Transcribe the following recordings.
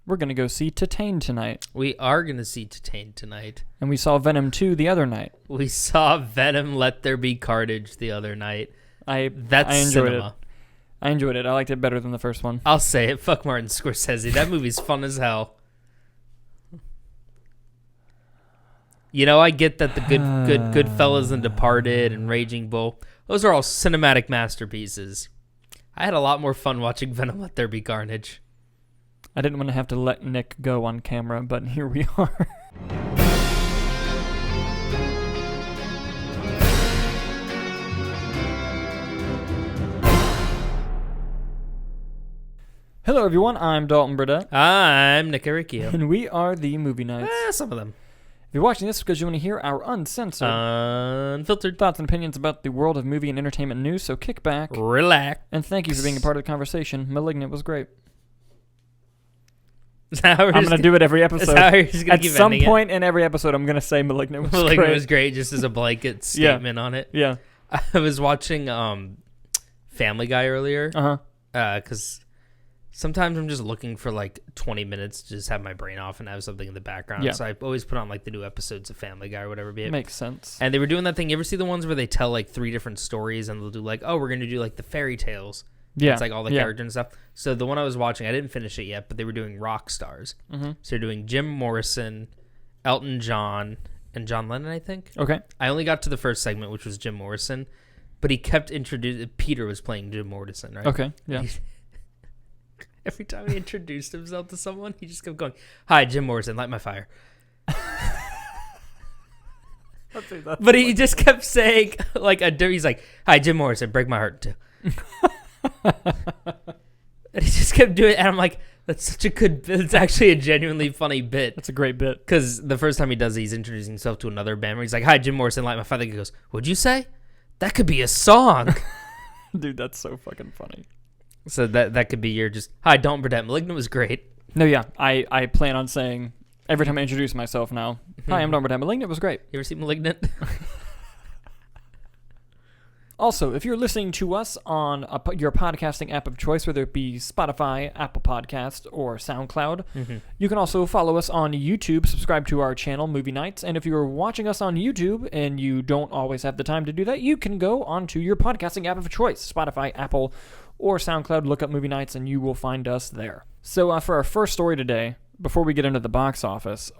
we're going to go see Titane tonight. We are going to see Titane tonight. And we saw Venom 2 the other night. We saw Venom Let There Be Carnage the other night. I enjoyed cinema. I enjoyed it. I liked it better than the first one. I'll say it. Fuck Martin Scorsese. That movie's fun as hell. You know, I get that the Goodfellas and Departed and Raging Bull, those are all cinematic masterpieces. I had a lot more fun watching Venom Let There Be Carnage. I didn't want to have to let Nick go on camera, but here we are. Hello, everyone. I'm Dalton Burdett. I'm Nick Aricchio. And we are the Movie Nights. Some of them. If you're watching this because you want to hear our uncensored, unfiltered thoughts and opinions about the world of movie and entertainment news, so kick back, relax, and thank you for being a part of the conversation. Malignant was great. I'm going to do it every episode. At some point in every episode, I'm going to say Malignant was great. Malignant was great, just as a blanket statement on it. Yeah. I was watching Family Guy earlier. Because sometimes I'm just looking for like 20 minutes to just have my brain off and have something in the background. Yeah. So I always put on like the new episodes of Family Guy or whatever. Makes sense. And they were doing that thing. You ever see the ones where they tell like 3 different stories and they'll do like, oh, we're going to do like the fairy tales. Yeah. It's like all the characters and stuff. So the one I was watching, I didn't finish it yet, but they were doing rock stars. Mm-hmm. So they're doing Jim Morrison, Elton John, and John Lennon, I think. Okay. I only got to the first segment, which was Jim Morrison, but he kept introducing. Peter was playing Jim Morrison, right? Okay. Yeah. Every time he introduced himself to someone, he just kept going, "Hi, Jim Morrison, light my fire." But he just kept saying, like, he's like, "Hi, Jim Morrison, break my heart too." And he just kept doing it, and I'm like, that's such a good bit. It's actually a genuinely funny bit. That's a great bit. Because the first time he does it, he's introducing himself to another band where he's like, "Hi, Jim Morrison, light my fire." He goes, "What'd you say? That could be a song." Dude, that's so fucking funny. So that could be your just, "Hi, Dalton Burdett, Malignant was great." No, yeah. I plan on saying, every time I introduce myself now, "Hi, I'm Dalton Burdett, Malignant was great." You ever see Malignant? Also, if you're listening to us on your podcasting app of choice, whether it be Spotify, Apple Podcast, or SoundCloud, you can also follow us on YouTube, subscribe to our channel, Movie Nights, and if you're watching us on YouTube and you don't always have the time to do that, you can go onto your podcasting app of choice, Spotify, Apple, or SoundCloud, look up Movie Nights, and you will find us there. So for our first story today, before we get into the box office,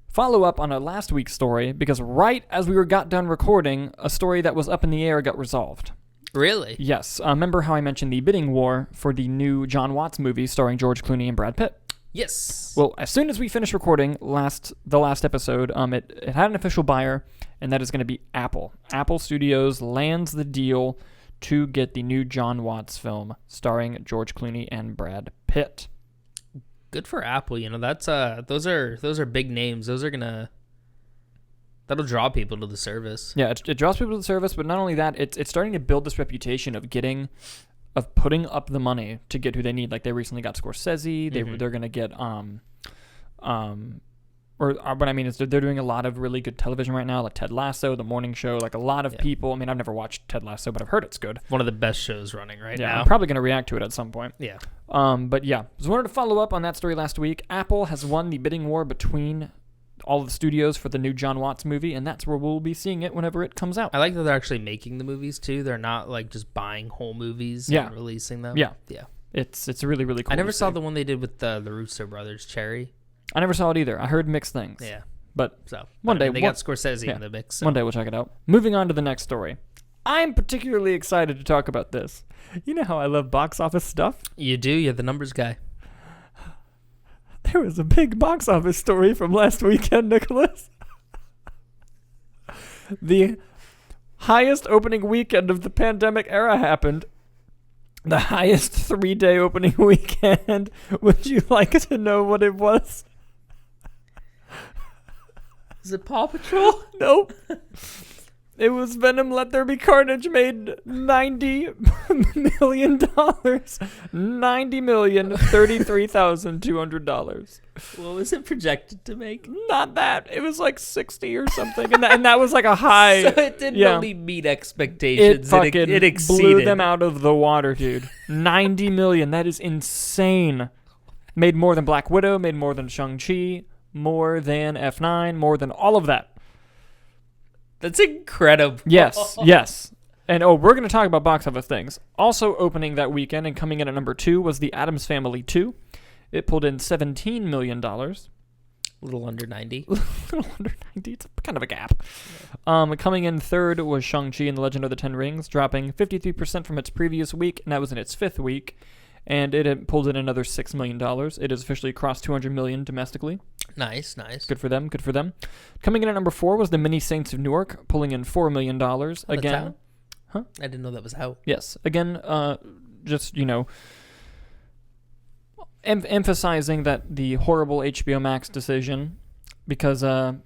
follow up on a last week's story, because right as we got done recording, a story that was up in the air got resolved. Really? Yes. Remember how I mentioned the bidding war for the new John Watts movie starring George Clooney and Brad Pitt? Yes. Well, as soon as we finished recording the last episode, it had an official buyer, and that is going to be Apple. Apple Studios lands the deal to get the new John Watts film starring George Clooney and Brad Pitt. Good for Apple, you know. That's those are big names. That'll draw people to the service. Yeah, it draws people to the service, but not only that, it's starting to build this reputation of putting up the money to get who they need. Like, they recently got Scorsese. They're going to get what I mean is they're doing a lot of really good television right now, like Ted Lasso, The Morning Show, like a lot of people. I mean, I've never watched Ted Lasso, but I've heard it's good. One of the best shows running right now. Yeah, I'm probably going to react to it at some point. Yeah. But yeah, just wanted to follow up on that story last week. Apple has won the bidding war between all of the studios for the new John Watts movie, and that's where we'll be seeing it whenever it comes out. I like that they're actually making the movies too. They're not like just buying whole movies and releasing them. Yeah. Yeah. It's really, really cool. I never saw the one they did with the Russo brothers, Cherry. I never saw it either. I heard mixed things. Yeah. But one day they got Scorsese in the mix. So. One day we'll check it out. Moving on to the next story. I'm particularly excited to talk about this. You know how I love box office stuff? You do. You're the numbers guy. There was a big box office story from last weekend, Nicholas. The highest opening weekend of the pandemic era happened. The highest 3-day opening weekend. Would you like to know what it was? Is it Paw Patrol? Nope. It was Venom Let There Be Carnage, made $90 million. $90,033,200. What was it projected to make? Not that. It was like 60 or something. And that was like a high. So it didn't only meet expectations. It exceeded. Blew them out of the water, dude. $90 million. That is insane. Made more than Black Widow, made more than Shang-Chi, more than F9, more than all of that. That's incredible. Yes. And we're going to talk about box office things. Also opening that weekend and coming in at number 2 was The Addams Family 2. It pulled in $17 million. A little under 90. A little under 90. It's kind of a gap. Coming in third was Shang-Chi and the Legend of the Ten Rings, dropping 53% from its previous week, and that was in its 5th week. And it had pulled in another $6 million. It has officially crossed $200 million domestically. Nice. Good for them. Coming in at number 4 was The Many Saints of Newark, pulling in $4 million. Again, huh? I didn't know that was out. Yes. Again, just, emphasizing that the horrible HBO Max decision, because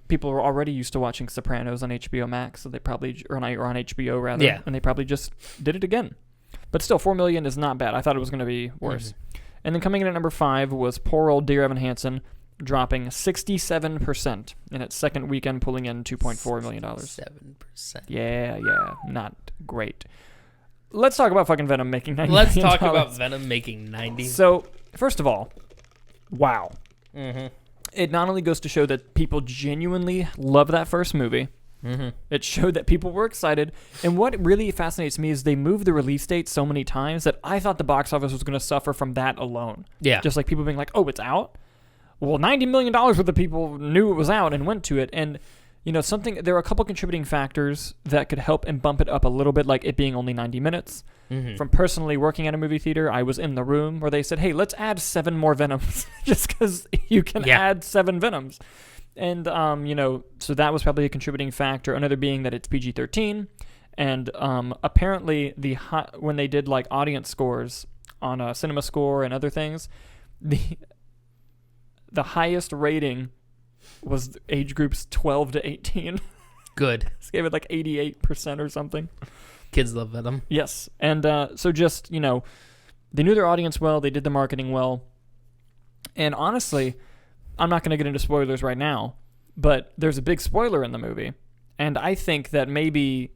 people were already used to watching Sopranos on HBO Max, so they probably, or on HBO rather, and they probably just did it again. But still, $4 million is not bad. I thought it was going to be worse. And then coming in at number 5 was poor old Dear Evan Hansen, dropping 67% in its second weekend, pulling in $2.4 million. 7%. Yeah, not great. Let's talk about fucking Venom making $90 million. Let's talk about Venom making 90. So, first of all, wow. Mm-hmm. It not only goes to show that people genuinely love that first movie, it showed that people were excited. And what really fascinates me is they moved the release date so many times that I thought the box office was going to suffer from that alone. Yeah. Just like people being like, oh, it's out? Well, $90 million worth of people knew it was out and went to it. And, there are a couple contributing factors that could help and bump it up a little bit, like it being only 90 minutes. From personally working at a movie theater, I was in the room where they said, hey, let's add 7 more Venoms just because you can add 7 Venoms. And, so that was probably a contributing factor. Another being that it's PG-13. And apparently when they did like audience scores on Cinema Score and other things, the highest rating was age groups 12 to 18. Good. Just gave it like 88% or something. Kids love Venom. Yes. And so just, they knew their audience well. They did the marketing well. And honestly, I'm not going to get into spoilers right now, but there's a big spoiler in the movie. And I think that maybe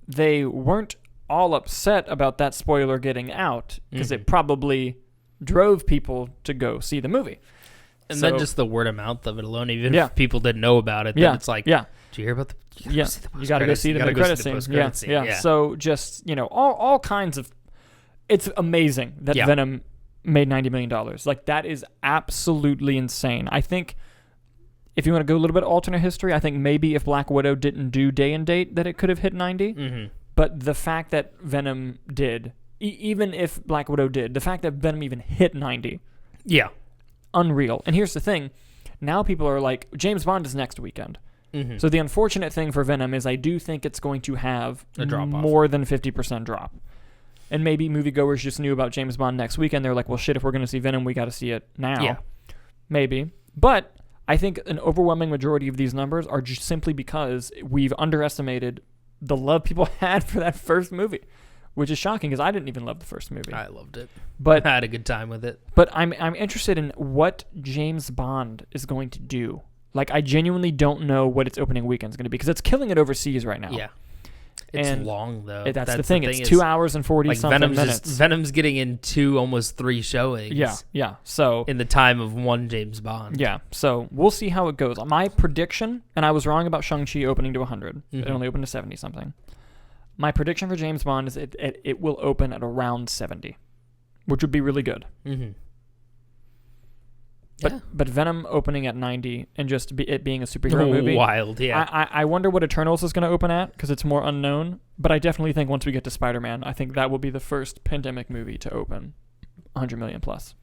they weren't all upset about that spoiler getting out because it probably drove people to go see the movie. And then just the word of mouth of it alone, even if people didn't know about it, then it's like, did you hear about the... You got to go see the post-credit scene. Yeah. So just, all kinds of... It's amazing that Venom made $90 million. Like, that is absolutely insane. I think if you want to go a little bit alternate history, I think maybe if Black Widow didn't do day and date, that it could have hit 90. But the fact that Venom did, even if Black Widow did, the fact that Venom even hit 90. Yeah. Unreal. And here's the thing. Now people are like, James Bond is next weekend. So the unfortunate thing for Venom is I do think it's going to have a drop more than 50% drop. And maybe moviegoers just knew about James Bond next weekend. They're like, well, shit, if we're going to see Venom, we got to see it now. Yeah. Maybe. But I think an overwhelming majority of these numbers are just simply because we've underestimated the love people had for that first movie, which is shocking because I didn't even love the first movie. I loved it. But I had a good time with it. But I'm interested in what James Bond is going to do. Like, I genuinely don't know what its opening weekend is going to be because it's killing it overseas right now. Yeah. It's long, though. That's the thing. It's 2 hours and 40-something minutes. Venom's getting in almost 3 showings. Yeah. So in the time of one James Bond. Yeah. So we'll see how it goes. My prediction, and I was wrong about Shang-Chi opening to 100. It only opened to 70-something. My prediction for James Bond is it will open at around 70, which would be really good. But Venom opening at 90 and just it being a superhero movie. Wild, yeah. I wonder what Eternals is going to open at because it's more unknown. But I definitely think once we get to Spider-Man, I think that will be the first pandemic movie to open 100 million plus.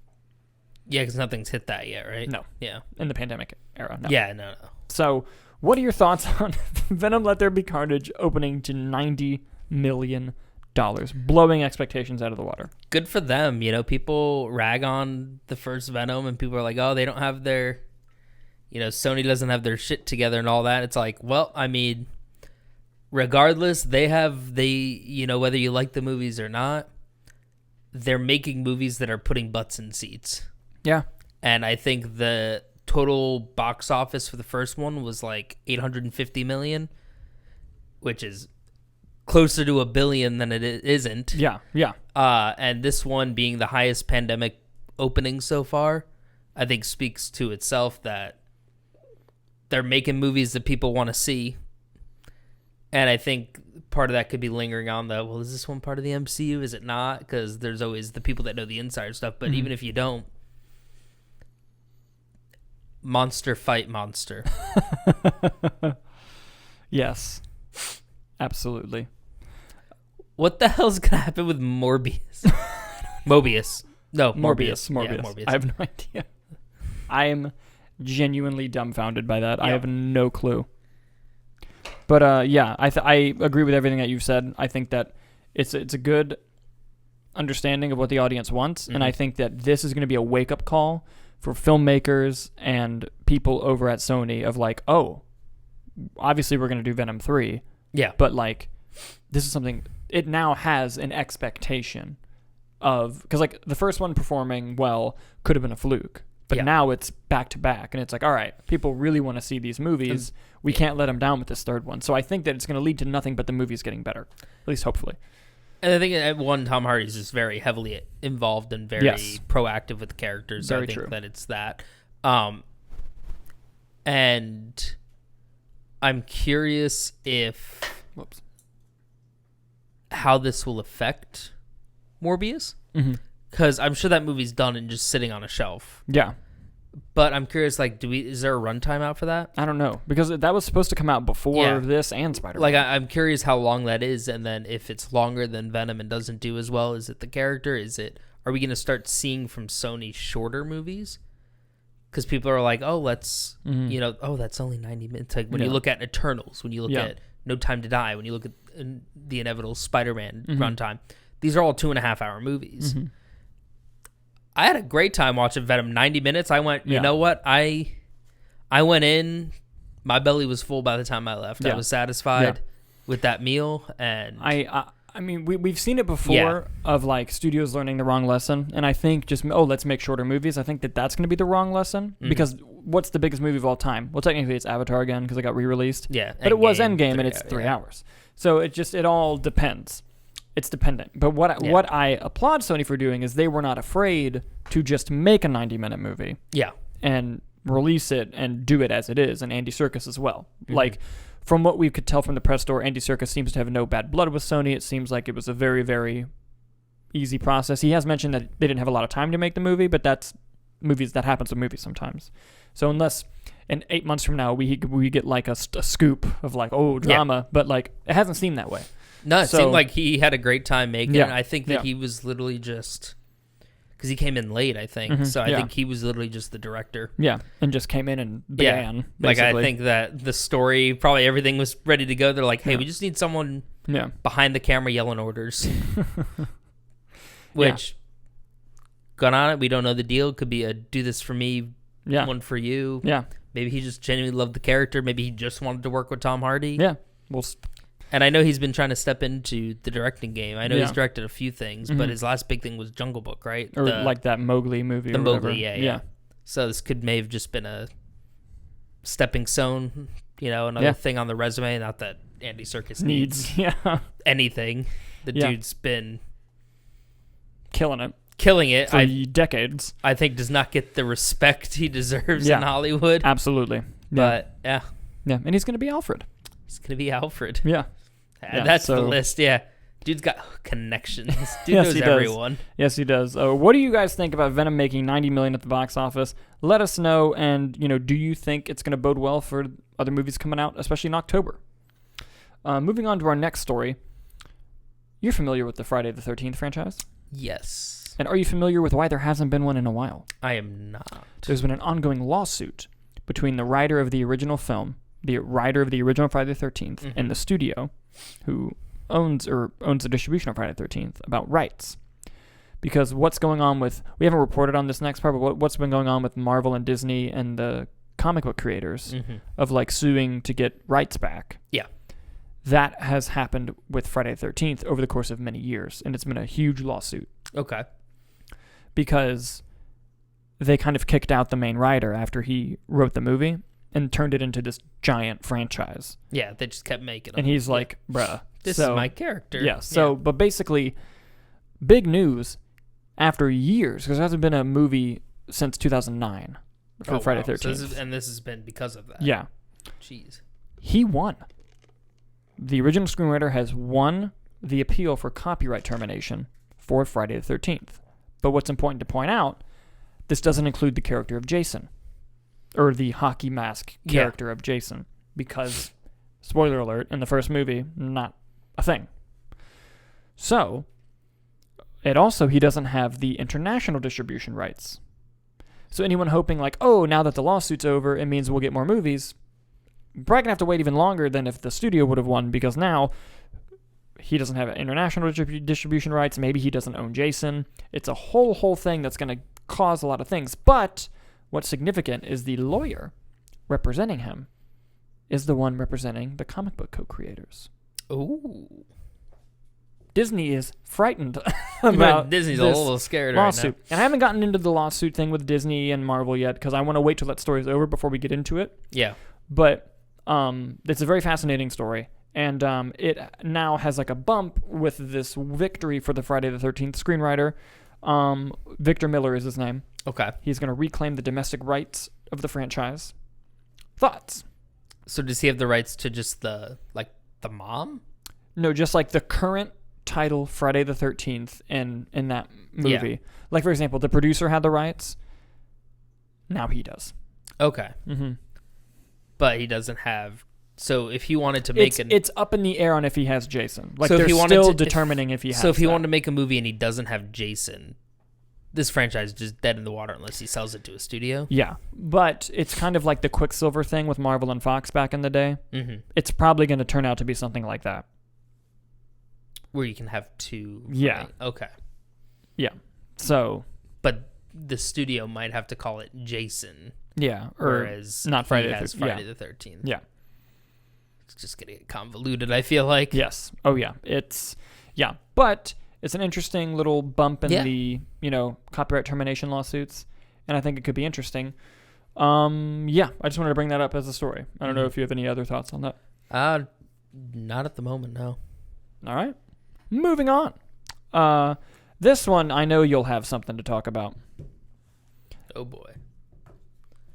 Yeah, because nothing's hit that yet, right? No. Yeah. In the pandemic era, no. Yeah, no. So what are your thoughts on Venom Let There Be Carnage opening to $90 million? Blowing expectations out of the water. Good for them. People rag on the first Venom and people are like, oh, they don't have their, Sony doesn't have their shit together and all that. It's like, well, I mean, regardless, whether you like the movies or not, they're making movies that are putting butts in seats. Yeah. And I think the total box office for the first one was like $850 million, which is closer to $1 billion than it isn't. Yeah. And this one being the highest pandemic opening so far, I think speaks to itself that they're making movies that people want to see. And I think part of that could be lingering on the, well, is this one part of the MCU? Is it not? Because there's always the people that know the insider stuff. But even if you don't, monster fight monster. Yes, absolutely. What the hell's going to happen with Morbius? Mobius. No, Morbius. Yeah, Morbius. I have no idea. I'm genuinely dumbfounded by that. Yeah. I have no clue. But yeah, I agree with everything that you've said. I think that it's a good understanding of what the audience wants, and I think that this is going to be a wake-up call for filmmakers and people over at Sony of like, oh, obviously we're going to do Venom 3. Yeah. But like, this is something, it now has an expectation of, because like the first one performing well could have been a fluke. But now it's back to back, and it's like, all right, people really want to see these movies. We can't let them down with this third one. So I think that it's going to lead to nothing but the movies getting better, at least hopefully. And I think Tom Hardy's just very heavily involved and very proactive with the characters. Very I think true. that it's that. And I'm curious how this will affect Morbius. Because I'm sure that movie's done and just sitting on a shelf. Yeah. But I'm curious, like, is there a runtime out for that? I don't know, because that was supposed to come out before this and Spider-Man. Like, I'm curious how long that is, and then if it's longer than Venom and doesn't do as well, is it the character? Are we going to start seeing from Sony shorter movies? Because people are like, oh, let's, that's only 90 minutes. Like, when you look at Eternals, when you look at No Time to Die, when you look at the inevitable Spider-Man runtime, these are all 2.5-hour movies. I had a great time watching Venom. 90 minutes. I went, you know what? I went in, my belly was full by the time I left. I was satisfied with that meal. And I mean, we've seen it before of like studios learning the wrong lesson. And I think just, let's make shorter movies. I think that's going to be the wrong lesson because what's the biggest movie of all time? Well, technically it's Avatar again because it got re-released. Yeah. But it was Endgame and it's 3 hours. So it all depends. It's dependent. But what I applaud Sony for doing is they were not afraid to just make a 90-minute movie. Yeah. And release it and do it as it is, and Andy Serkis as well. Like, from what we could tell from the press store, Andy Serkis seems to have no bad blood with Sony. It seems like it was a very, very easy process. He has mentioned that they didn't have a lot of time to make the movie, but that happens with movies sometimes. So unless in 8 months from now we get like a scoop of like, drama, but like it hasn't seemed that way. No, it seemed like he had a great time making it. I think that he was literally just... Because he came in late, I think. So I think he was literally just the director. Yeah, and just came in and began, basically. Like, I think that the story, probably everything was ready to go. They're like, hey, we just need someone behind the camera yelling orders. Which, gone on it, we don't know the deal. Could be a do this for me, one for you. Yeah. Maybe he just genuinely loved the character. Maybe he just wanted to work with Tom Hardy. Yeah. And I know he's been trying to step into the directing game. I know he's directed a few things, but his last big thing was Jungle Book, right? Or like that Mowgli movie. The or Mowgli, whatever. yeah. So this may have just been a stepping stone, another thing on the resume. Not that Andy Serkis needs anything. The dude's been killing it for decades. I think does not get the respect he deserves in Hollywood. Absolutely. But yeah, and he's going to be Alfred. He's going to be Alfred. Yeah. That's the list, Dude's got connections. Dude knows everyone. Yes, he does. What do you guys think about Venom making $90 million at the box office? Let us know, and do you think it's going to bode well for other movies coming out, especially in October? Moving on to our next story. You're familiar with the Friday the 13th franchise? Yes. And are you familiar with why there hasn't been one in a while? I am not. There's been an ongoing lawsuit between the writer of the original film, the writer of the original Friday the 13th, and the studio, who owns the distribution of Friday the 13th, about rights. Because what's going on with... We haven't reported on this next part, but what's been going on with Marvel and Disney and the comic book creators of like suing to get rights back. Yeah. That has happened with Friday the 13th over the course of many years, and it's been a huge lawsuit. Okay. Because they kind of kicked out the main writer after he wrote the movie and turned it into this giant franchise. Yeah, they just kept making them. And he's like, bruh. This is my character. Yeah, but basically, big news after years, because there hasn't been a movie since 2009 for Friday the 13th. So this has been because of that. Yeah. Jeez. He won. The original screenwriter has won the appeal for copyright termination for Friday the 13th. But what's important to point out, this doesn't include the character of Jason, or the hockey mask character of Jason, because, spoiler alert, in the first movie, not a thing. So, he doesn't have the international distribution rights. So anyone hoping like, oh, now that the lawsuit's over, it means we'll get more movies, probably going to have to wait even longer than if the studio would have won, because now he doesn't have international distribution rights. Maybe he doesn't own Jason. It's a whole thing that's going to cause a lot of things. But what's significant is the lawyer representing him is the one representing the comic book co-creators. Ooh. Disney is frightened about Disney's this a little scared lawsuit. right now. And I haven't gotten into the lawsuit thing with Disney and Marvel yet because I want to wait till that story's over before we get into it. Yeah. But it's a very fascinating story. And it now has like a bump with this victory for the Friday the 13th screenwriter. Victor Miller is his name. Okay. He's going to reclaim the domestic rights of the franchise. Thoughts? So does he have the rights to just the mom? No, just like the current title Friday the 13th in that movie. Yeah. Like, for example, the producer had the rights. Now he does. Okay. Mm-hmm. But he doesn't have... So if he wanted to make it's up in the air on if he has Jason. Like, so they're if he wanted still to, determining if he has So if he that. wanted to make a movie and he doesn't have Jason, this franchise is just dead in the water unless he sells it to a studio? Yeah. But it's kind of like the Quicksilver thing with Marvel and Fox back in the day. Mm-hmm. It's probably going to turn out to be something like that. Where you can have two. Yeah. Okay. Yeah. So... But the studio might have to call it Jason. Yeah. Whereas not Friday he has Friday the 13th. Yeah. It's just going to get convoluted, I feel like. Yes. Oh, yeah. But it's an interesting little bump in the, copyright termination lawsuits. And I think it could be interesting. I just wanted to bring that up as a story. I don't know if you have any other thoughts on that. Not at the moment, no. All right. Moving on. This one, I know you'll have something to talk about. Oh, boy.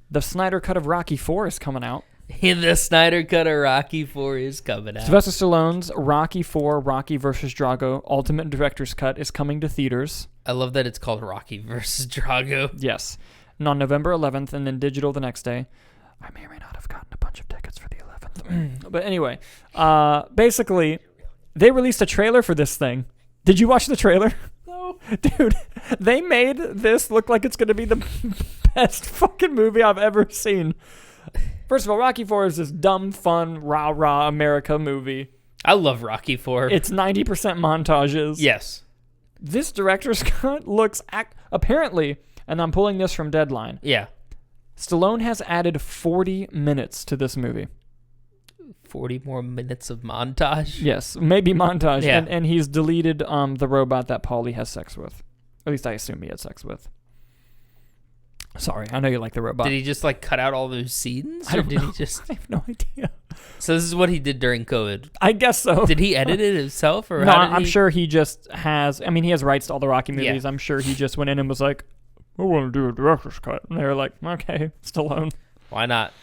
The Snyder Cut of Rocky IV is coming out. The Snyder Cut of Rocky IV is coming out. Sylvester Stallone's Rocky IV, Rocky vs. Drago Ultimate Director's Cut is coming to theaters. I love that it's called Rocky vs. Drago. Yes. And on November 11th and then digital the next day. I may or may not have gotten a bunch of tickets for the 11th. But anyway, basically, they released a trailer for this thing. Did you watch the trailer? No. Dude, they made this look like it's going to be the best fucking movie I've ever seen. First of all, Rocky IV is this dumb, fun, rah-rah America movie. I love Rocky IV. It's 90% montages. Yes. This director's cut looks... apparently, and I'm pulling this from Deadline. Yeah. Stallone has added 40 minutes to this movie. 40 more minutes of montage? Yes, maybe montage. Yeah. And he's deleted the robot that Paulie has sex with. At least I assume he had sex with. Sorry, I know you like the robot. Did he just cut out all those scenes? I Or don't did know. he just... I have no idea. So this is what he did during COVID. I guess so. Did he edit it himself? Or No, how did I'm he... sure he just has... I mean, he has rights to all the Rocky movies. Yeah. I'm sure he just went in and was like, I want to do a director's cut. And they were like, okay, Stallone. Why not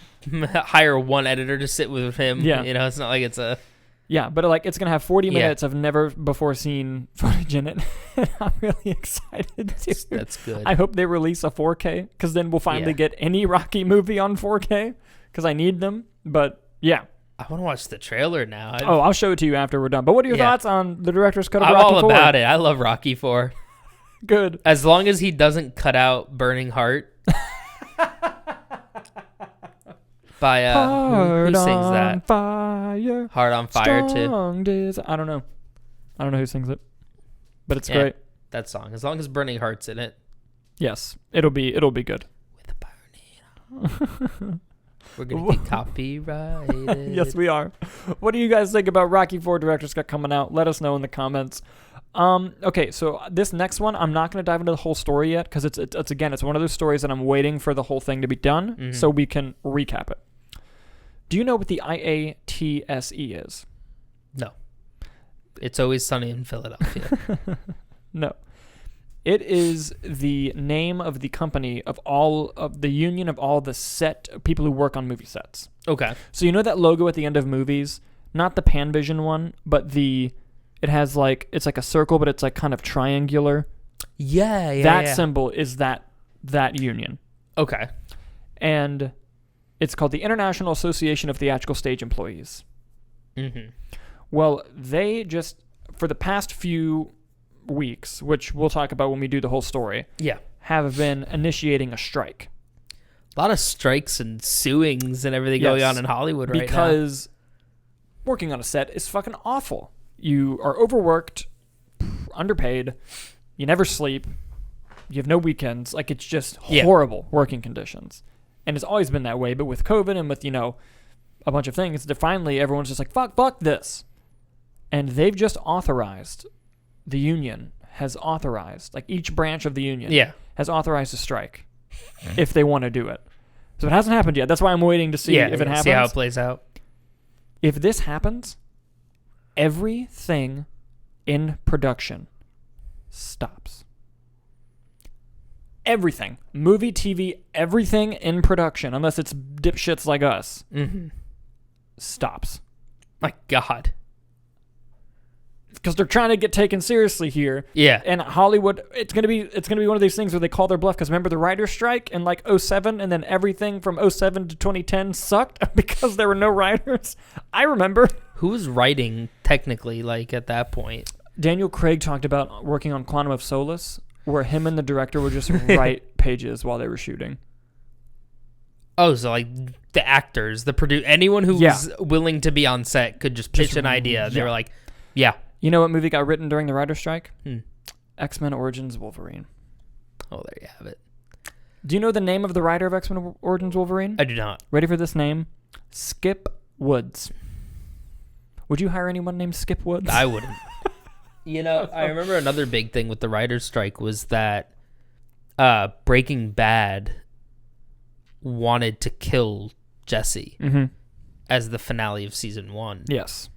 hire one editor to sit with him? Yeah. It's not like it's a... Yeah, but it's going to have 40 minutes of never before seen footage in it. And I'm really excited too. That's good. I hope they release a 4K because then we'll finally get any Rocky movie on 4K because I need them. But yeah. I want to watch the trailer now. I'll show it to you after we're done. But what are your thoughts on the director's cut of I'm Rocky all IV? about it. I love Rocky IV. Good. As long as he doesn't cut out Burning Heart. By who sings that? Fire. Heart on Fire too. I don't know. I don't know who sings it, but it's Yeah, great. that song. As long as Burning Heart's in it. Yes, it'll be good. With Burning. We're gonna get copyrighted. Yes, we are. What do you guys think about Rocky IV Director's Cut coming out? Let us know in the comments. Okay, so this next one, I'm not going to dive into the whole story yet because it's one of those stories that I'm waiting for the whole thing to be done so we can recap it. Do you know what the IATSE is? No. It's Always Sunny in Philadelphia. No. It is the name of the company of all of the union of all the set people who work on movie sets. Okay. So you know that logo at the end of movies, not the Panvision one, but it has like, it's like a circle, but it's like kind of triangular. Yeah. That symbol is that union. Okay. And it's called the International Association of Theatrical Stage Employees. Mm-hmm. Well, they just, for the past few weeks, which we'll talk about when we do the whole story, have been initiating a strike. A lot of strikes and suings and everything going on in Hollywood right now. Because working on a set is fucking awful. You are overworked, underpaid, you never sleep, you have no weekends. Like, it's just horrible working conditions. And it's always been that way, but with COVID and with, a bunch of things, finally everyone's just like, fuck this. And they've just authorized, the union has authorized, like each branch of the union has authorized a strike if they want to do it. So it hasn't happened yet. That's why I'm waiting to see if it happens. See how it plays out. If this happens, everything in production stops. Everything. Movie, TV, everything in production, unless it's dipshits like us, stops. My God. Because they're trying to get taken seriously here. Yeah. And Hollywood, it's gonna be one of these things where they call their bluff. Because remember the writer's strike in like 2007, and then everything from 2007 to 2010 sucked because there were no writers. I remember. Who was writing technically, like, at that point? Daniel Craig talked about working on Quantum of Solace, where him and the director would just write pages while they were shooting. Oh, so like the actors, anyone who was willing to be on set could just pitch an idea. They were like, yeah. You know what movie got written during the writer's strike? X-Men Origins Wolverine. Oh, there you have it. Do you know the name of the writer of X-Men Origins Wolverine? I do not. Ready for this name? Skip Woods. Would you hire anyone named Skip Woods? I wouldn't. I remember another big thing with the writer's strike was that Breaking Bad wanted to kill Jesse as the finale of season 1. Yes.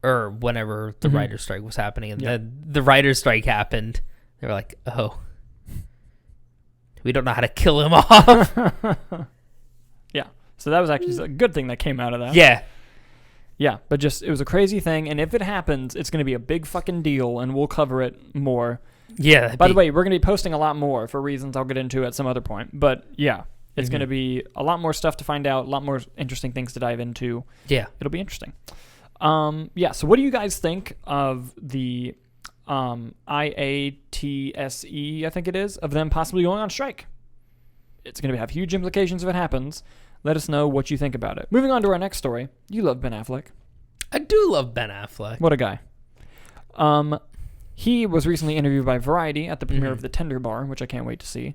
Or whenever the writer's strike was happening. And then the writer's strike happened. They were like, oh, we don't know how to kill him off. Yeah. So that was actually a good thing that came out of that. Yeah. Yeah, but it was a crazy thing, and if it happens, it's going to be a big fucking deal, and we'll cover it more. Yeah. By the way, we're going to be posting a lot more for reasons I'll get into at some other point, but yeah, it's going to be a lot more stuff to find out, a lot more interesting things to dive into. Yeah. It'll be interesting. So what do you guys think of the IATSE, I think it is, of them possibly going on strike? It's going to have huge implications if it happens. Let us know what you think about it. Moving on to our next story. You love Ben Affleck. I do love Ben Affleck. What a guy. He was recently interviewed by Variety at the premiere of The Tender Bar, which I can't wait to see.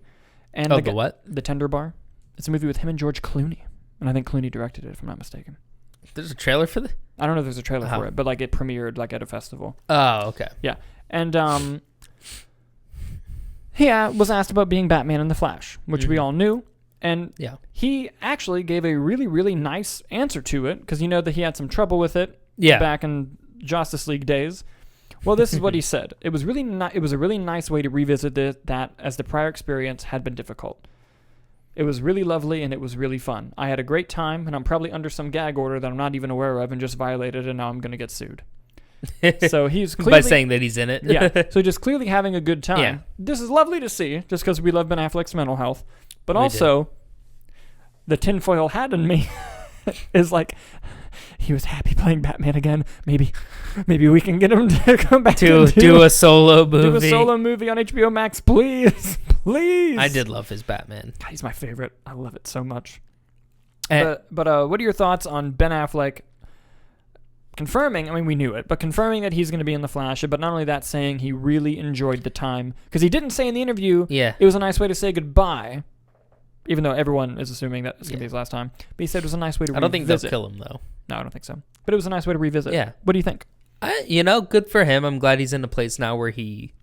And the what? The Tender Bar. It's a movie with him and George Clooney. And I think Clooney directed it, if I'm not mistaken. There's a trailer for this? I don't know if there's a trailer for it, but like it premiered like at a festival. Oh, okay. Yeah. And he was asked about being Batman in The Flash, which we all knew. And he actually gave a really, really nice answer to it, because you know that he had some trouble with it back in Justice League days. Well, this is what he said. It was really it was a really nice way to revisit that, as the prior experience had been difficult. It was really lovely, and it was really fun. I had a great time, and I'm probably under some gag order that I'm not even aware of and just violated, and now I'm going to get sued. So he's clearly... By saying that he's in it. Yeah. So just clearly having a good time. Yeah. This is lovely to see, just because we love Ben Affleck's mental health. But also, the tinfoil hat in me is like, he was happy playing Batman again. Maybe we can get him to come back to do a solo movie. Do a solo movie on HBO Max, please. Please. I did love his Batman. God, he's my favorite. I love it so much. But what are your thoughts on Ben Affleck confirming, I mean, we knew it, but confirming that he's going to be in The Flash, but not only that, saying he really enjoyed the time, because he didn't say in the interview, it was a nice way to say goodbye, even though everyone is assuming that it's going to be his last time, but he said it was a nice way to revisit. I don't think they'll kill him, though. No, I don't think so. But it was a nice way to revisit. Yeah. What do you think? Good for him. I'm glad he's in a place now where he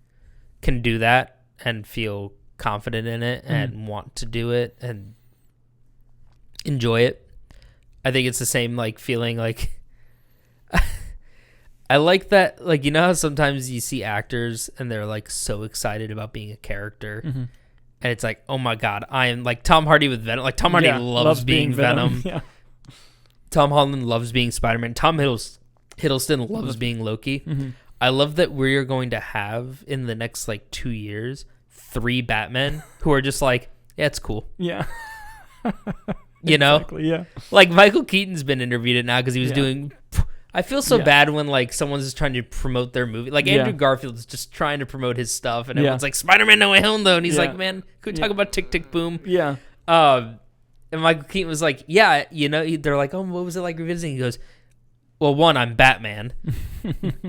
can do that and feel confident in it and want to do it and enjoy it. I think it's the same, like, feeling like I like that, like, you know how sometimes you see actors and they're like so excited about being a character, and it's like, oh my god, I am like Tom Hardy with Venom. Like Tom Hardy loves being Venom. Yeah. Tom Holland loves being Spider-Man. Tom Hiddleston loves being Loki. I love that we're going to have in the next like 2 years 3 Batmen who are just like, yeah, it's cool. Yeah. You know? Exactly, yeah. Like Michael Keaton's been interviewed it now because he was doing. I feel so bad when like someone's just trying to promote their movie. Like Andrew Garfield's just trying to promote his stuff, and everyone's like, "Spider-Man: No Way Home," though, and he's like, "Man, could we talk about Tick Tick Boom?" Yeah. And Michael Keaton was like, "Yeah, you know." They're like, "Oh, what was it like revisiting?" He goes, "Well, 1, I'm Batman.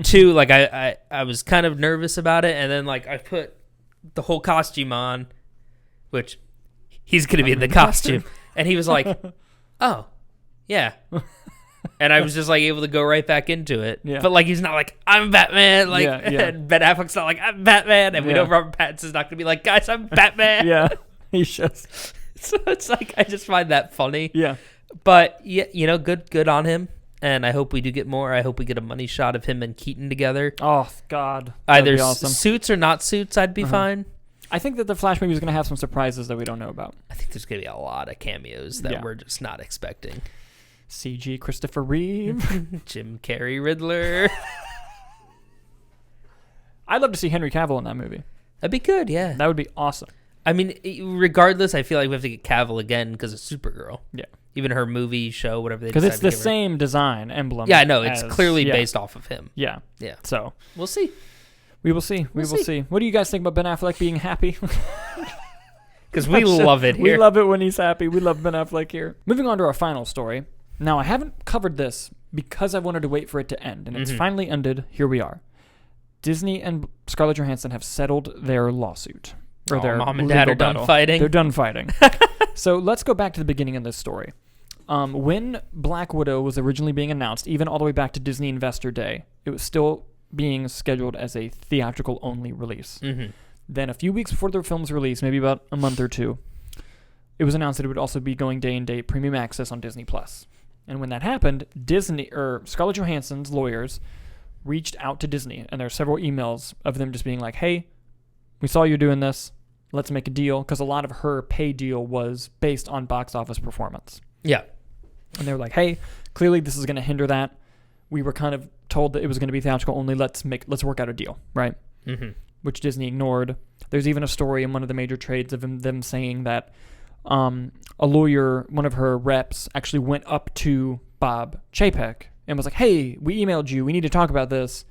2, like I was kind of nervous about it, and then like I put the whole costume on, which he's gonna be in the costume." And he was like, "Oh, yeah." And I was just like able to go right back into it. Yeah. But like he's not like, I'm Batman. Like and Ben Affleck's not like, I'm Batman. And we know Robert Pattinson's not gonna be like, guys, I'm Batman. Yeah. He just so it's like I just find that funny. Yeah. But yeah, you know, good on him. And I hope we do get more. I hope we get a money shot of him and Keaton together. Oh God. Either awesome. Suits or not suits, I'd be fine. I think that the Flash movie is going to have some surprises that we don't know about. I think there's going to be a lot of cameos that we're just not expecting. CG Christopher Reeve. Jim Carrey Riddler. I'd love to see Henry Cavill in that movie. That'd be good, yeah. That would be awesome. I mean, regardless, I feel like we have to get Cavill again because of Supergirl. Yeah. Even her movie, show, whatever they decide. Because it's the same design emblem. Yeah, I know. It's clearly based off of him. Yeah. Yeah. So we'll see. We will see. We will see. What do you guys think about Ben Affleck being happy? Because we love it here. We love it when he's happy. We love Ben Affleck here. Moving on to our final story. Now, I haven't covered this because I wanted to wait for it to end, and it's finally ended. Here we are. Disney and Scarlett Johansson have settled their lawsuit. Or their mom and dad are done fighting. They're done fighting. So let's go back to the beginning of this story. When Black Widow was originally being announced, even all the way back to Disney Investor Day, it was still being scheduled as a theatrical-only release. Then a few weeks before the film's release, maybe about a month or two, it was announced that it would also be going day and date premium access on Disney+. And when that happened, Scarlett Johansson's lawyers reached out to Disney, and there are several emails of them just being like, hey, we saw you doing this. Let's make a deal, because a lot of her pay deal was based on box office performance. Yeah. And they were like, hey, clearly this is going to hinder that. We were kind of told that it was going to be theatrical only. Let's work out a deal, right? Which Disney ignored. There's even a story in one of the major trades of them saying that a lawyer, one of her reps, actually went up to Bob Chapek and was like, hey, we emailed you. We need to talk about this.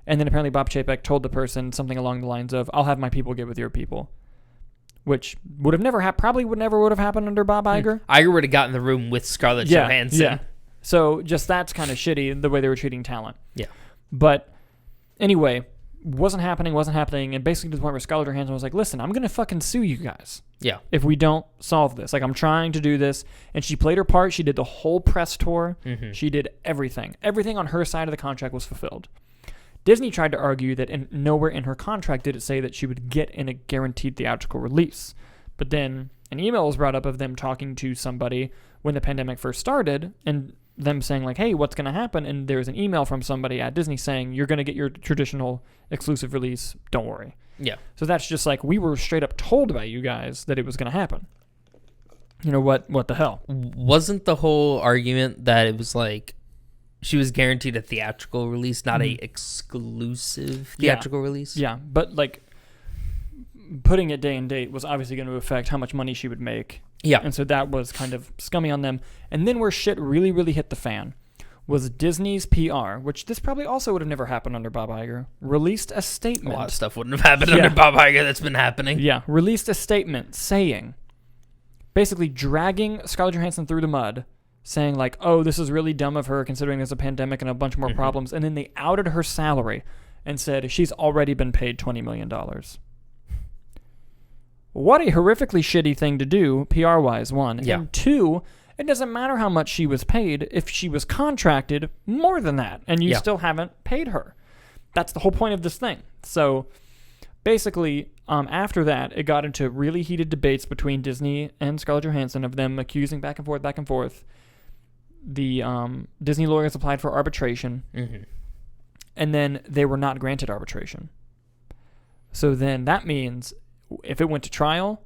And then apparently Bob Chapek told the person something along the lines of, I'll have my people get with your people. Which would have never probably would never have happened under Bob Iger. Iger would have gotten in the room with Scarlett Johansson. Yeah. So just that's kind of shitty, the way they were treating talent. Yeah. But anyway, wasn't happening, and basically to the point where Scarlett Johansson was like, listen, I'm going to fucking sue you guys. Yeah. If we don't solve this. Like, I'm trying to do this. And she played her part. She did the whole press tour. She did everything. Everything on her side of the contract was fulfilled. Disney tried to argue that nowhere in her contract did it say that she would get in a guaranteed theatrical release. But then an email was brought up of them talking to somebody when the pandemic first started and them saying like, hey, what's going to happen? And there's an email from somebody at Disney saying, you're going to get your traditional exclusive release. Don't worry. Yeah. So that's just like, we were straight up told by you guys that it was going to happen. You know, what the hell? Wasn't the whole argument that it was like, she was guaranteed a theatrical release, not a exclusive theatrical release? Yeah, but like putting it day and date was obviously going to affect how much money she would make. Yeah. And so that was kind of scummy on them. And then where shit really, really hit the fan was Disney's PR, which this probably also would have never happened under Bob Iger, released a statement. A lot of stuff wouldn't have happened under Bob Iger that's been happening. Yeah, released a statement saying, basically dragging Scarlett Johansson through the mud, saying like, oh, this is really dumb of her considering there's a pandemic and a bunch more problems. And then they outed her salary and said she's already been paid $20 million. What a horrifically shitty thing to do, PR-wise, one. Yeah. And two, it doesn't matter how much she was paid if she was contracted more than that, and you still haven't paid her. That's the whole point of this thing. So basically, after that, it got into really heated debates between Disney and Scarlett Johansson of them accusing back and forth. The Disney lawyers applied for arbitration, and then they were not granted arbitration. So then that means if it went to trial,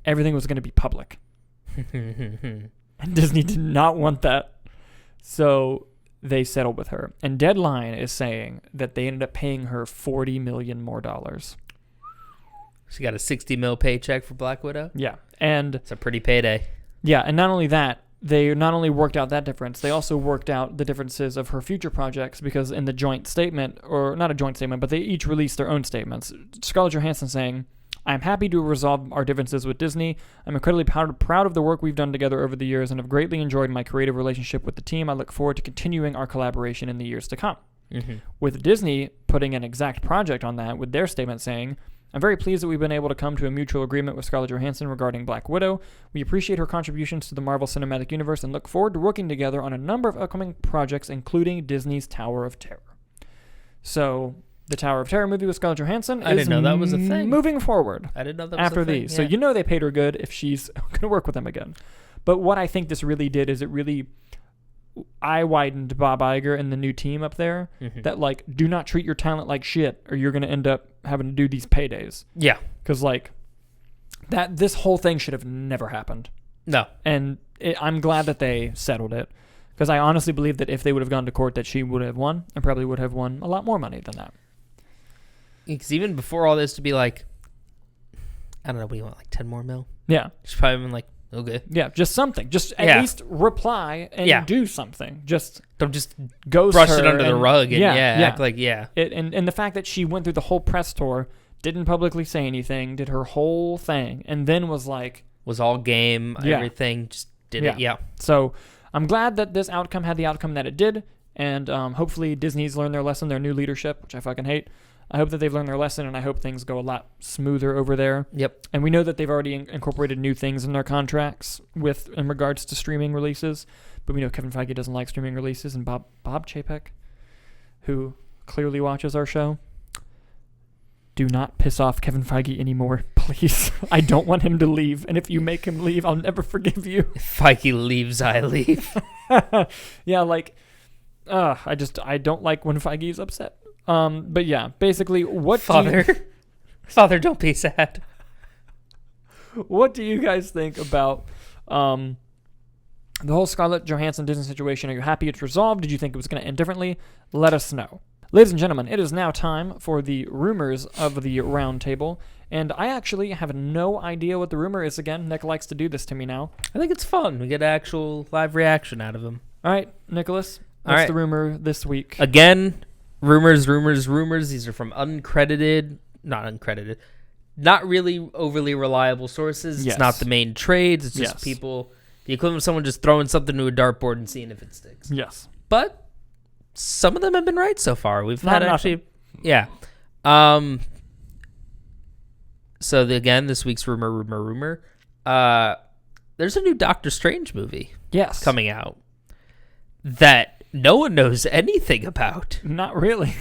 everything was going to be public. And Disney did not want that. So they settled with her. And Deadline is saying that they ended up paying her $40 million more. She got a $60 million paycheck for Black Widow? Yeah. And it's a pretty payday. Yeah, and not only that, they not only worked out that difference, they also worked out the differences of her future projects, because in the joint statement, or not a joint statement, but they each released their own statements. Scarlett Johansson saying, "I'm happy to resolve our differences with Disney. I'm incredibly proud of the work we've done together over the years and have greatly enjoyed my creative relationship with the team. I look forward to continuing our collaboration in the years to come." Mm-hmm. With Disney putting an exact project on that, with their statement saying, "I'm very pleased that we've been able to come to a mutual agreement with Scarlett Johansson regarding Black Widow. We appreciate her contributions to the Marvel Cinematic Universe and look forward to working together on a number of upcoming projects, including Disney's Tower of Terror." So the Tower of Terror movie with Scarlett Johansson I didn't know that was a thing. Moving forward. I didn't know that was after a thing. these. Yeah. So you know they paid her good if she's going to work with them again. But what I think this really did is it really eye-widened Bob Iger and the new team up there, that, like, do not treat your talent like shit or you're going to end up having to do these paydays. Yeah. Because, like, this whole thing should have never happened. No. And I'm glad that they settled it, because I honestly believe that if they would have gone to court that she would have won, and probably would have won a lot more money than that. Because even before all this, to be like, I don't know, what do you want, like 10 more mil? Yeah. She's probably been like, okay. Yeah, just something. Just at least reply and do something. Don't just ghost brush her it under the rug and act like, And the fact that she went through the whole press tour, didn't publicly say anything, did her whole thing, and then was like... was all game, everything, just did it, So I'm glad that this outcome had the outcome that it did, and hopefully Disney's learned their lesson, their new leadership, which I fucking hate. I hope that they've learned their lesson, and I hope things go a lot smoother over there. Yep. And we know that they've already incorporated new things in their contracts in regards to streaming releases, but we know Kevin Feige doesn't like streaming releases, and Bob Chapek, who clearly watches our show, do not piss off Kevin Feige anymore, please. I don't want him to leave, and if you make him leave, I'll never forgive you. If Feige leaves, I leave. Yeah, like, I don't like when Feige's upset. But yeah, basically, Father, don't be sad. What do you guys think about the whole Scarlett Johansson Disney situation? Are you happy it's resolved? Did you think it was going to end differently? Let us know. Ladies and gentlemen, it is now time for the rumors of the Roundtable, and I actually have no idea what the rumor is again. Nick likes to do this to me now. I think it's fun. We get actual live reaction out of him. All right, Nicholas, what's the rumor this week? Again, rumors. These are from not really overly reliable sources. Yes. It's not the main trades. It's just people, the equivalent of someone just throwing something to a dartboard and seeing if it sticks. Yes. But some of them have been right so far. We've Not had nothing. actually, yeah. So again, this week's rumor. There's a new Doctor Strange movie. Yes. Coming out that no one knows anything about. Not really.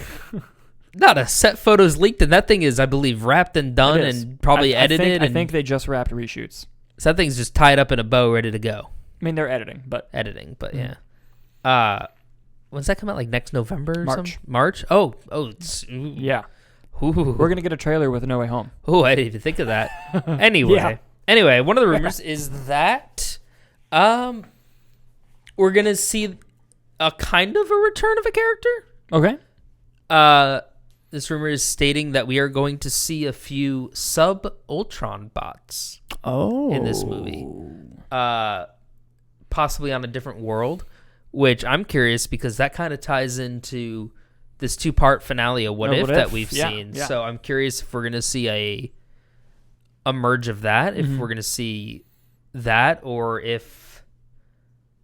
Not a set photos leaked, and that thing is, I believe, wrapped and done and probably edited. I think they just wrapped reshoots. So that thing's just tied up in a bow, ready to go. I mean, they're editing, but yeah. When's that come out? Like next November or March. something? March? Oh. Yeah. Ooh. We're going to get a trailer with No Way Home. Oh, I didn't even think of that. Anyway, one of the rumors is that we're going to see a kind of a return of a character. Okay. This rumor is stating that we are going to see a few sub-Ultron bots in this movie. Possibly on a different world, which I'm curious because that kind of ties into this 2-part finale of What If that we've seen. Yeah. So I'm curious if we're going to see a merge of that, if we're going to see that, or if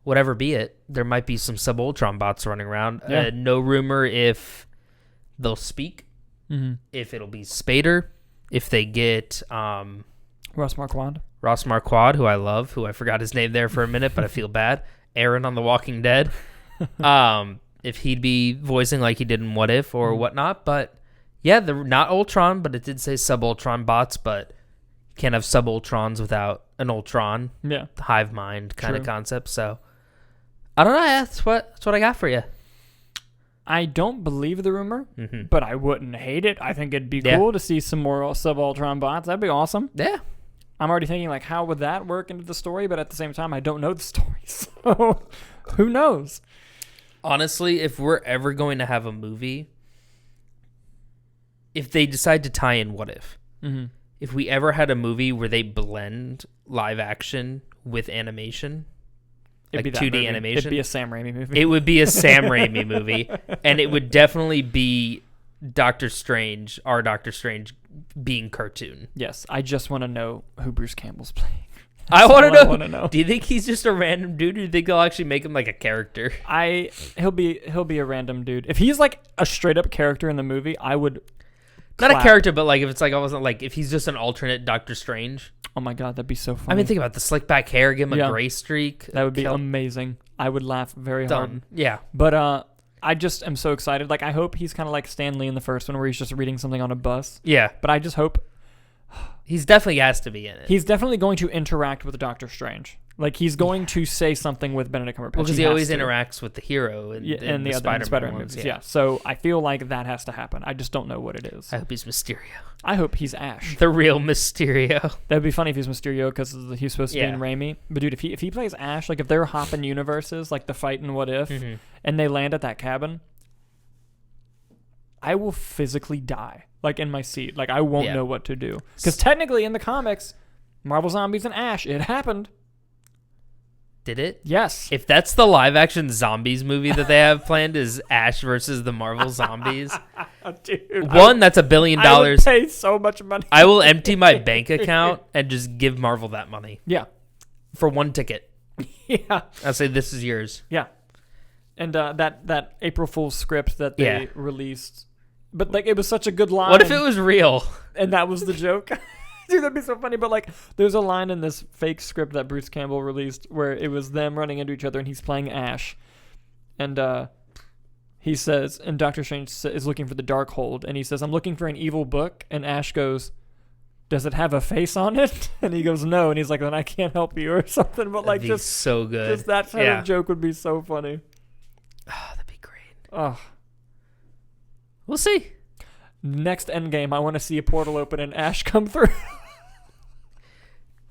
whatever be it, there might be some sub-Ultron bots running around. Yeah. No rumor if they'll speak, if it'll be Spader, if they get Ross Marquand, who I love, who I forgot his name there for a minute, but I feel bad. Aaron on The Walking Dead. If he'd be voicing like he did in What If or whatnot. But yeah, they're not Ultron, but it did say sub-Ultron bots, but you can't have sub-Ultrons without an Ultron. Yeah. Hive mind kind of concept. So I don't know. That's what I got for you. I don't believe the rumor, but I wouldn't hate it. I think it'd be cool to see some more Sub-Ultron bots. That'd be awesome. Yeah. I'm already thinking, like, how would that work into the story? But at the same time, I don't know the story, so who knows? Honestly, if we're ever going to have a movie, if they decide to tie in What If, if we ever had a movie where they blend live action with animation, It'd like be 2D movie. animation. It'd be a Sam Raimi movie. It would be a Sam Raimi movie, and it would definitely be Doctor Strange, our Doctor Strange, being cartoon. Yes, I just want to know who Bruce Campbell's playing. I want to know. Do you think he's just a random dude, or do you think they'll actually make him like a character? He'll be a random dude. If he's like a straight up character in the movie, I would. Not a character, but like if it's like I wasn't like if he's just an alternate Doctor Strange. Oh my god, that'd be so funny. I mean, think about the slick back hair, give him a gray streak. That would be amazing. I would laugh very hard. Yeah. But I just am so excited. Like, I hope he's kind of like Stan Lee in the first one where he's just reading something on a bus. Yeah. But I just hope... He's definitely has to be in it. He's definitely going to interact with Doctor Strange. Like, he's going to say something with Benedict Cumberbatch. Well, because he always interacts with the hero in the other Spider-Man movies. ones. Yeah. So I feel like that has to happen. I just don't know what it is. I hope he's Mysterio. I hope he's Ash. The real Mysterio. That'd be funny if he's Mysterio because he's supposed to be in Raimi. But dude, if he plays Ash, like if they're hopping universes, like the fight in What If, and they land at that cabin, I will physically die, like in my seat. Like I won't know what to do. Because technically in the comics, Marvel Zombies and Ash, it happened. Did it? Yes. If that's the live-action zombies movie that they have planned is Ash versus the Marvel Zombies. Dude, that's $1 billion. I would pay so much money. I will empty my bank account and just give Marvel that money. Yeah. For one ticket. Yeah. I'll say this is yours. Yeah. And that April Fool's script that they released. But like it was such a good line. What if it was real? And that was the joke? Dude, that'd be so funny. But like, there's a line in this fake script that Bruce Campbell released where it was them running into each other, and he's playing Ash, and he says, and Doctor Strange is looking for the Darkhold, and he says, "I'm looking for an evil book," and Ash goes, "Does it have a face on it?" And he goes, "No," and he's like, "Then I can't help you," or something. But like, just so good. Just that kind of joke would be so funny. Oh, that'd be great. Oh, we'll see. Next Endgame, I want to see a portal open and Ash come through.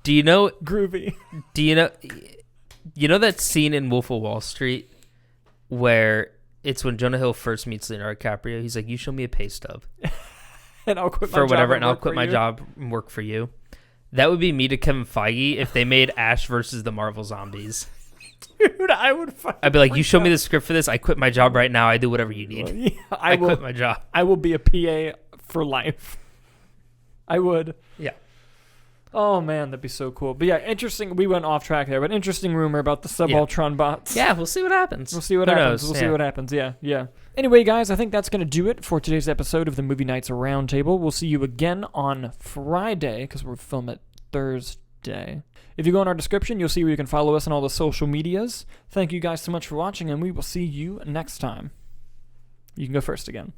Do you know groovy? Do you know that scene in Wolf of Wall Street where it's when Jonah Hill first meets Leonardo DiCaprio? He's like, "You show me a pay stub, and I'll quit for whatever, and I'll quit my job and work for you." That would be me to Kevin Feige if they made Ash versus the Marvel Zombies. Dude, I'd be like, "You show me the script for this. I quit my job right now. I do whatever you need. Yeah, I quit my job. I will be a PA for life. I would." Yeah. Oh, man, that'd be so cool. But yeah, interesting. We went off track there, but interesting rumor about the Sub-Ultron bots. Yeah, we'll see what happens. We'll see what happens. We'll see what happens. Yeah. Anyway, guys, I think that's going to do it for today's episode of the Movie Nights Roundtable. We'll see you again on Friday, because we're filming it Thursday. If you go in our description, you'll see where you can follow us on all the social medias. Thank you guys so much for watching, and we will see you next time. You can go first again.